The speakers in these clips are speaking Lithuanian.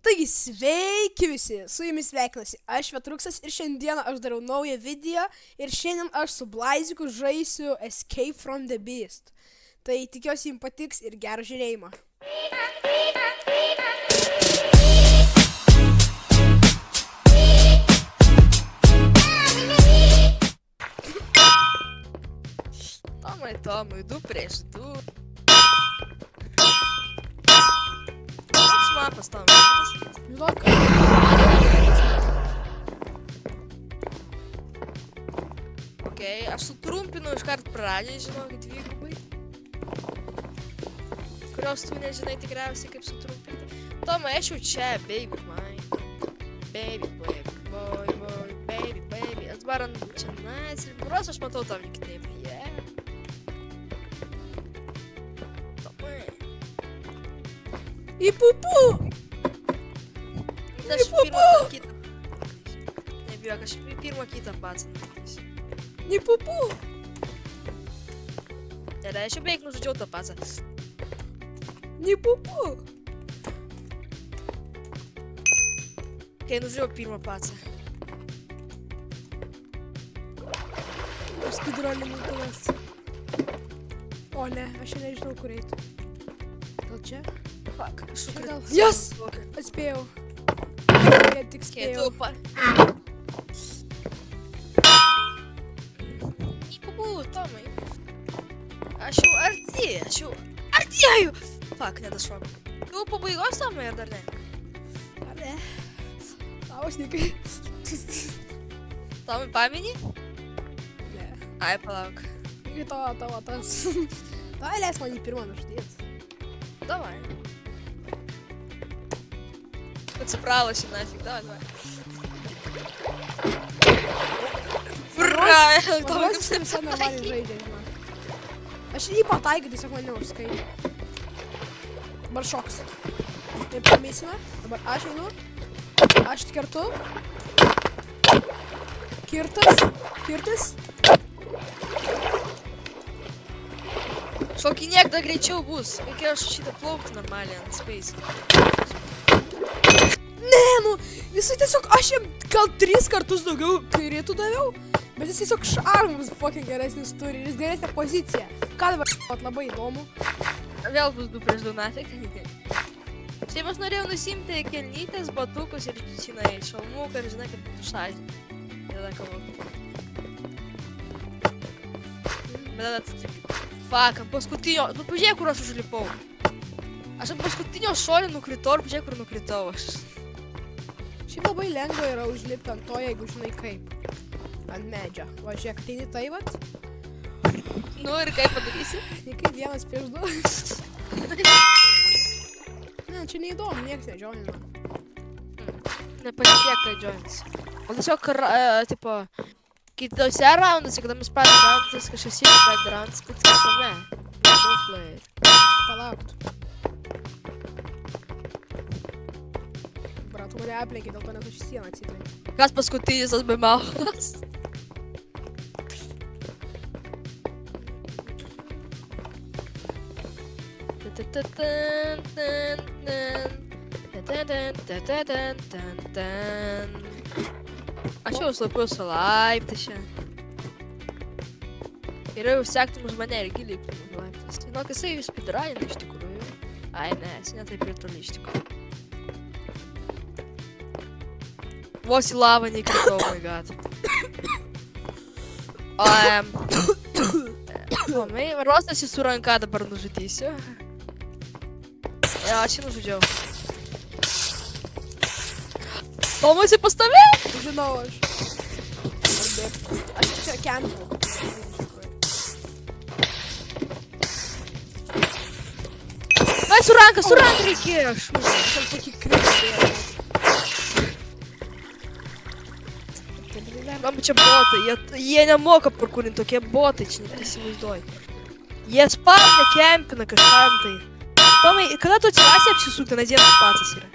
Taigi sveiki visi, su jumis sveikinasi aš Vetruksas ir šiandieną aš darau naują video ir šiandien aš su Blaiziku žaisiu Escape from the Beast. Tai tikiuosi jums patiks ir gerą žiūrėjimą. Tomai, 2 prieš 2. Koks mapas, Tomai? Žinok. Ok, aš sutrumpinu iškart pradžiai, žinokit, dvigubai. Kurios tu nežinai tikriausiai kaip sutrumpinti. Tomai, aš jau čia, baby mine. Baby, baby. Aš dabar ant čia nais ir kuros aš matau tam kitaip. Į pupu! Aš pirmą kitą. Nebijok, aš pirmą kitą pats. Į pupu! Gerai, aš jau beveik nužudžiau tą patsą. Į pupu! Kai nužudžiau pirmą patsą. Aš speedruninu tavęs. O ne, aš jau nežinau kur eiti. Gal čia? Fuck, aš sukritau. Yes! Atspėjau. Jie tik spėjau. Įpupu, Tomai. Aš jau artėju. Fuck, nedašokau. Tu pabaigos, Tomai, ar dar ne? Ar ne? Ausnikai. Tomai, pamini? Ne. Ai, palauk. Iki tavo tas. Davai leis man į pirmą nužudėti. Davai. Atsipraloši, nafig, davai. Bra, Tomai, Aš visą normaliai žaidžia, žinok. Aš jį pataikiu, tiesiog man neužskaitė. Dabar šoks. Taip pamėsime. Dabar aš einu. Aš kertu. Kirtis. Šokinėk, dar greičiau bus. Reikia aš šitą plaukti normaliai ant space. Ne, nu, jisai tiesiog, aš jam gal 3 kartus daugiau kairėtų daviau, bet jis tiesiog šarmus fucking geresnis turi, jis geresnė pozicija. Ką dabar labai įdomu. Vėl bus 2 prieš 2 nafik. Šiaip aš norėjau nusimti kelnytės, batukus ir žinai, šalmuką ir žinai, kaip šažį. Tada kalbu. Bet tada... Fuck, ant paskutinio... Nu, pažiūrėk, kur aš užlipau. Aš ant paskutinio šolį nukritau ir pažiūrėk, kur nukritau aš. Šiaip labai lengva yra užlipti ant to, jeigu žinai kaip. Ant medžio. Va, žiūrėk, ateini tai vat. Nu ir kaip padarysi? Ne kaip 1 prieš 2. Ne, čia neįdomu, nieks nežionina. Nepatikėk, tai joins. O tiesiog, tipo, kitose raunduose, kada mes pradėjome raundus, kažkas irgi pradėjo raundus, kad skirtame. Don't play it. Palauktų. Bratu, mane aplenkė, dėl to net aš į sieną atsitrenkiau. Kas paskutinis tas bemaulas? Aš jau slėpiau su laiptais čia. Ir jau sektum už mane irgi liptum už laiptais. Žinok, jisai vis speedrunina iš tikrųjų. Ai ne, jis ne taip ir toli iš tikrųjų. Vos į lavą neįkritau, oh my god. Tomai, rostas į su ranka dabar nužudysiu. Ja, aš jį nužudžiau. Tomai, jisai pas tave? Žinau aš. Aš čia kempu. Ai, su ranka reikėjo. Aš tokį kritį. Man čia botai, jie nemoka parkūrinti, tokie botai, čia net įsivaizduoji. Jie spavne kempina kažkam tai. Tomai, kada tu atsivasi apsisukti, nes vienas patsas yra?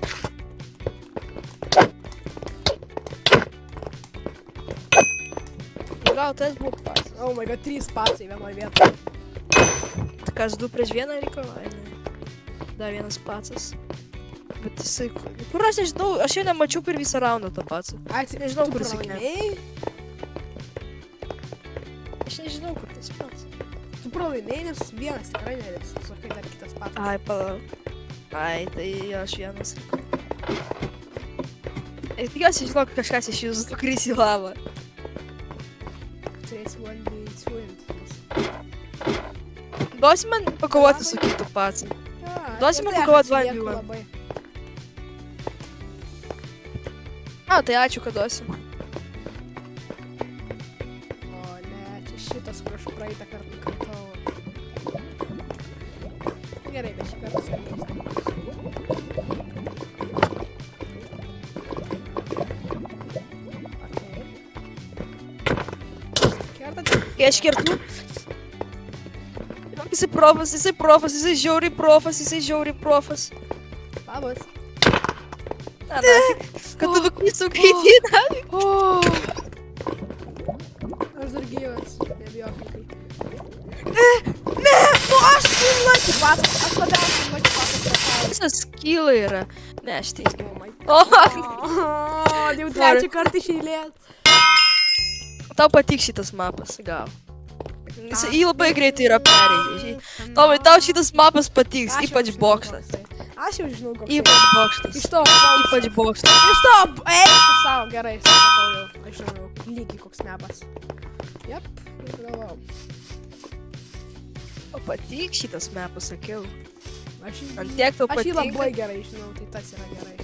Gal tas buvo pats. Oh my god, 3 patsai vienoje vietoje. Kas 2 prieš 1 reikėjo? Dar vienas patsas. Bet jisai... Kur aš nežinau, aš jo nemačiau per visą raundą tą pats. Nežinau, kur jisai kemp. Aš nežinau, kur tas pats. Tu pralaimėjai, nes vienas tikrai neliks. Tu sakai dar kitas pats. Ai, palauk. Ai, tai jo, aš vienas. Tikiuosi, žinok, kažkas iš jūsų nukris į lavą. Turėsi 1v2. Duosi man pakovoti su kitu pats. Duosi man pakovoti 1v1. A, tai ačiū, kad duosi. O ne, čia šitas, kur aš praeitą kartą nukritau. Gerai, bet šį kartą sėkmės. Kai aš kertu. Jisai profas, jisai žiauriai profas. Labas. Na, kad tu nukristum greityną. Aš dar gyvas, nebijok nikai. Ne, aš sunuoti patas, aš labiausiai sunuoti patas. Visas skylai yra. Ne, aš teisgiau. Jau trečią kartą iš eilės. Tau patiks šitas mapas, gal. Jį labai greitai yra perėjęs. Tomai, tau šitas mapas patiks, ypač bokštas. Aš jau žinau, koks. Ypač bokštas. Iš to, Ypač bokštas. iš to, eik tu savo, gerai, supratau jau. Aš žinau, lygiai koks mapas. Jep, ir galvau. O patiks šitas mapas, sakiau. Aš Ant tiek tau jį labai patinka. gerai žinau, tai tas yra gerai.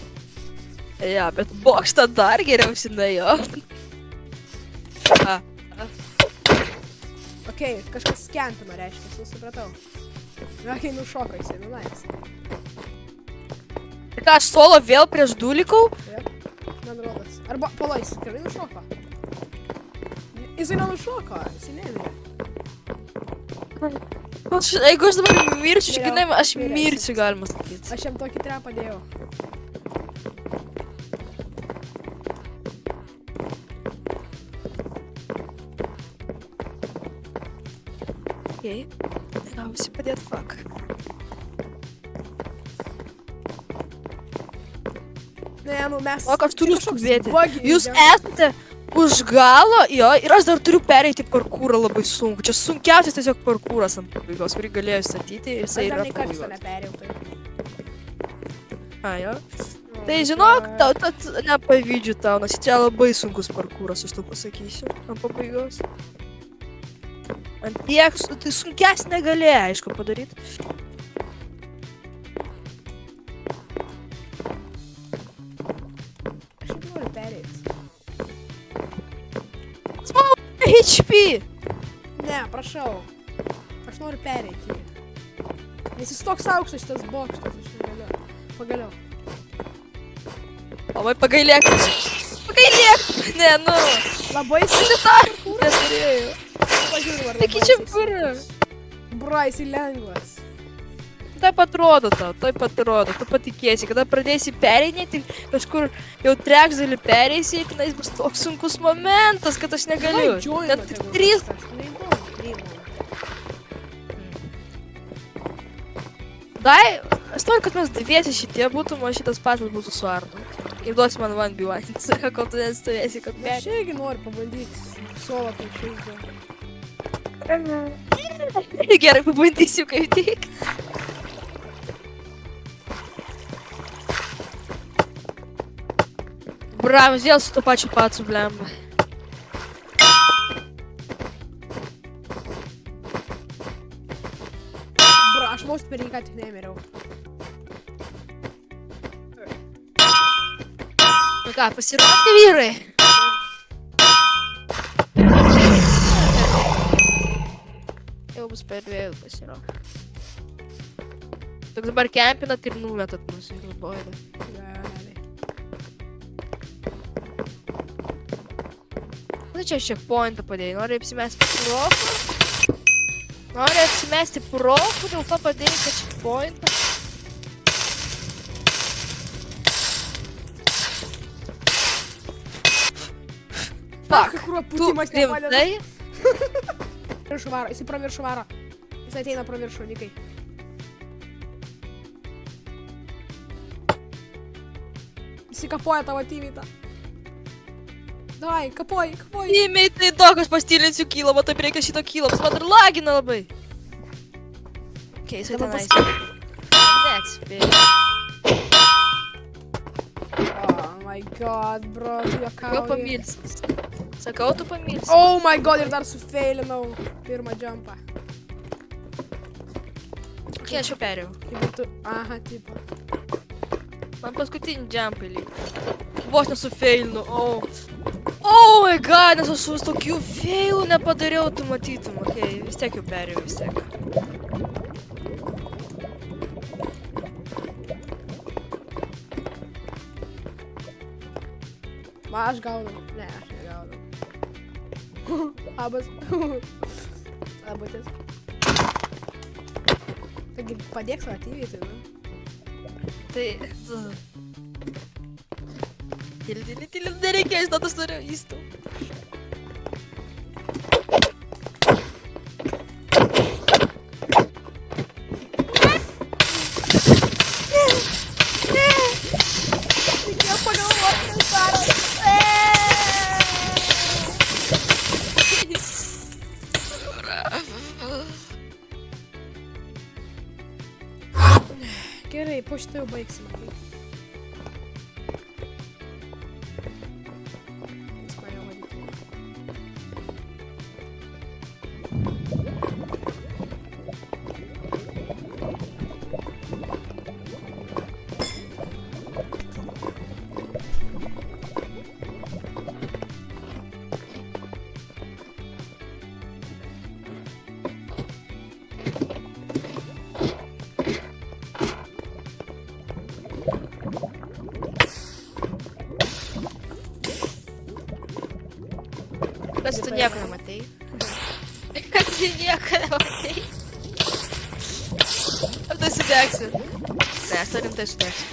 Ja, bet bokštą dar geriau žinai, jo. Okei, kažkas skentino, reiškia, supratau. Okei, nušoko jisai, nais. Ir ką, aš solo vėl prieš du likau? Jep, man rodos. Arba, pala, jis tikrai nušoko. Jisai nenušoko, jisai nemirė. Jeigu aš dabar mirčiu, Geriau, žinai, aš miręs. mirčiu, galima sakyti. Aš jam tokį trepą padėjau. Okei. Gausi padėt, fuck. Ne, nu mes... O, aš turiu čia kažkoks skubėti. buggy Jūs įdėjom. esate už galo, jo, ir aš dar turiu pereiti parkūrą labai sunku. Čia sunkiausias tiesiog parkūras ant pabaigos, kurį galėjau statyti ir Aš jisai dar yra nei karto pabaigos. neperėjau, tai... A, jo. Tai žinok, tau nepavydžiu tau, nes čia labai sunkus parkūras, aš tau pasakysiu, ant pabaigos. Ant tiek, tai sunkes negalėjo, aišku, padaryti. Aš jau noriu perėti. HP! Ne, prašau. Aš noriu perėti. Nes jis toks aukštas šitas bokštas, aš negaliu. Pagaliau. O, pagailėk. Pagailėk! Ne, nu. Labai Neturėjau. Pažiūrėjau, ar Taigi labai čia jisai bura. sunkus. Bra, jisai lengvas. Taip atrodo tau, taip atrodo. Tu patikėsi, kada pradėsi pereinėti, kažkur jau trečdalį pereisi, tenais bus toks sunkus momentas, kad aš negaliu. Net tik 3. Dai, aš noriu, kad mes dviesi šitie būtum, o šitas patas būtų su Arnu. Ir duosi man 1v1, kol tu nestovėsi, kad Aš irgi noriu pabandyti solo tai išeiti. Gerai, pabandysiu kaip tik. Bram, vėl su to pačiu pacu, blemba. Bra, aš vos per jį ką tik nemiriau. Nu ką, pasirodė vyrai? Jau bus per vėl pasirodė. Toks dabar kempinat ir numetat mus į ruboidą. Gerai. Nu čia aš checkpointą padėjai, nori apsimesti profą? Nori apsimesti profą, dėl to padėjai tą checkpointą? Fuck, Kur tu pūtimas nepadeda. rimtai? Viršų varo, jisai pro viršų varo. Jisai ateina pro viršų, Nikai. Visi kapoja tavo tymitą. Davai, kapoji. Įmei, tai daug aš pastylinsiu kylą, man taip reikia šito kylo, pas man dar lagina labai. Jisai Dabar tenais. Neatspėjau. Oh my god, bro, tu Gal juokauji. pamilsis. Sakau, tu pamilsi. Oh my god, ir dar sufeilinau pirmą jumpą. Ok, aš jau perėjau. Kaip ir tu, aha, tipo. Man paskutinį jumpą liko. Vos nesufeilinau, Oh my god, nes aš su tokių failų nepadariau, tu matytum, ok, vis tiek jau perėjau, vis tiek. Ma, aš gaudau. Ne, aš negaudau. Labas. Labutis. Taigi, padėk savo tyvyti, nu. Tai... Tyli, nereikia, aš tada turiu įstų. Reikėjo pagalvoti, kas daro. Gerai, po šito jau baigsim. Jis mane vadyti. Kas tu nieko nematei? Kas tu nieko nematei? Ar tu sudegsi? Ne, aš to rimtai sudegsiu.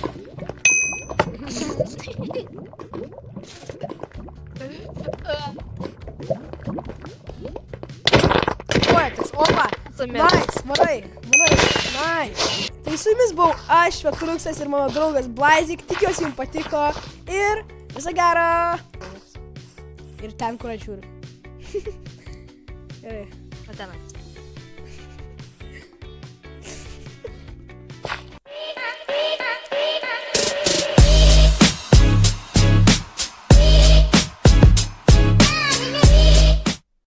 Poetas, opa! Nice, varai, nice. Tai su jumis buvau aš, Švetruksas ir mano draugas Blaizik. Tikiuosi jums patiko ir viso gero. Ir ten, kur aš žiūriu. Gerai. O tenai.